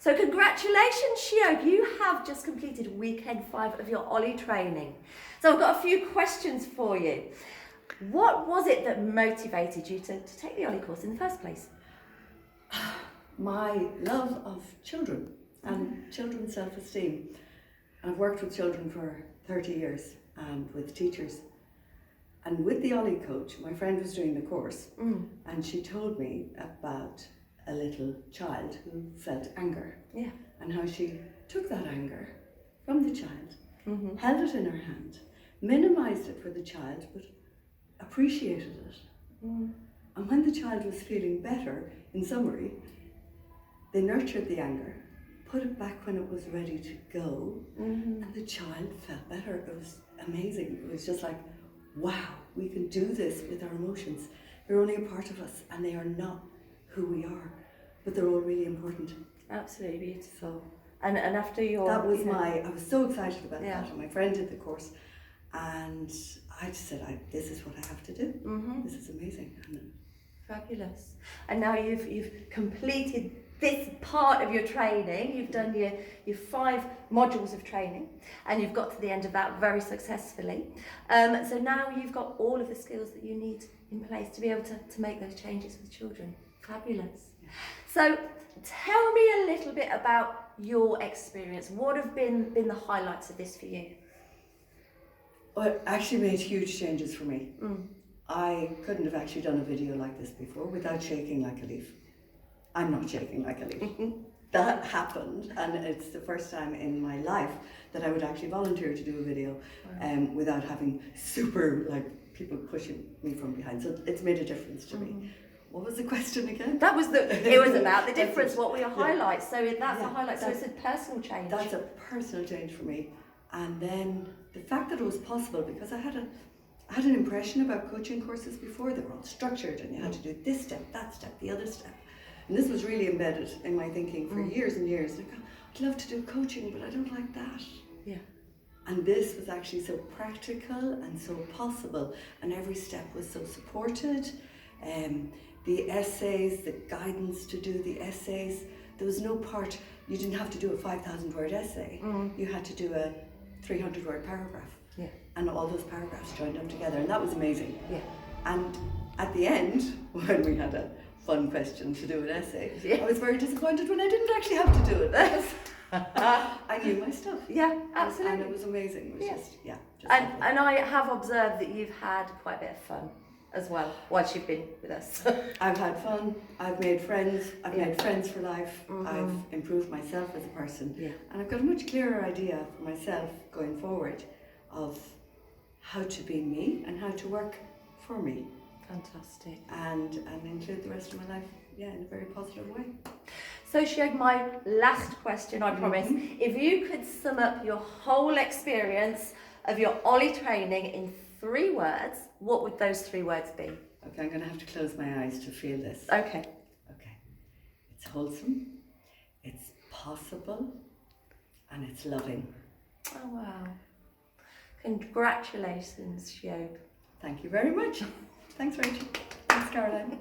So congratulations, Shio. You have just completed weekend 5 of your Ollie training. So I've got a few questions for you. What was it that motivated you to take the Ollie course in the first place? My love of children and children's self-esteem. I've worked with children for 30 years and with teachers. And with the Ollie coach, my friend was doing the course and she told me about a little child who felt anger. Yeah. And how she took that anger from the child, held it in her hand, minimized it for the child, but appreciated it. And when the child was feeling better, in summary, they nurtured the anger, put it back when it was ready to go, and the child felt better. It was amazing. It was just like, wow, we can do this with our emotions. They're only a part of us and they are not who we are, but they're all really important. Absolutely beautiful. And after your... That was I was so excited about that, and my friend did the course and I just said, this is what I have to do. This is amazing. Fabulous. And now you've completed this part of your training. You've done your 5 modules of training and you've got to the end of that very successfully. So now you've got all of the skills that you need in place to be able to make those changes with children. Fabulous. So tell me a little bit about your experience. What have been the highlights of this for you? Well, it actually made huge changes for me. I couldn't have actually done a video like this before without shaking like a leaf. I'm not shaking like a leaf. That happened, and it's the first time in my life that I would actually volunteer to do a video without having super people pushing me from behind. So it's made a difference to me. What was the question again? That was it was about the difference. What were your highlights? So that's a highlight. So it's a personal change. That's a personal change for me. And then the fact that it was possible, because I had an impression about coaching courses before. They were all structured and you had to do this step, that step, the other step. And this was really embedded in my thinking for years and years. Like, I'd love to do coaching, but I don't like that. Yeah. And this was actually so practical and so possible, and every step was so supported. The essays, the guidance to do the essays, there was no part, you didn't have to do a 5,000 word essay. You had to do a 300 word paragraph. Yeah. And all those paragraphs joined up together, and that was amazing. Yeah. And at the end, when we had a fun question to do an essay, I was very disappointed when I didn't actually have to do it. I knew my stuff. Yeah, absolutely. And it was amazing. It was just and I have observed that you've had quite a bit of fun as well whilst you've been with us. I've had fun, I've made friends, I've made friends for life, I've improved myself as a person, and I've got a much clearer idea for myself going forward of how to be me and how to work for me. Fantastic. And include the rest of my life, in a very positive way. So Shio, my last question, I promise. If you could sum up your whole experience of your Ollie training in 3 words, what would those 3 words be? Okay, I'm going to have to close my eyes to feel this. Okay. It's wholesome, it's possible, and it's loving. Oh wow. Congratulations, Shio. Thank you very much. Thanks, Rachel. Thanks, Caroline.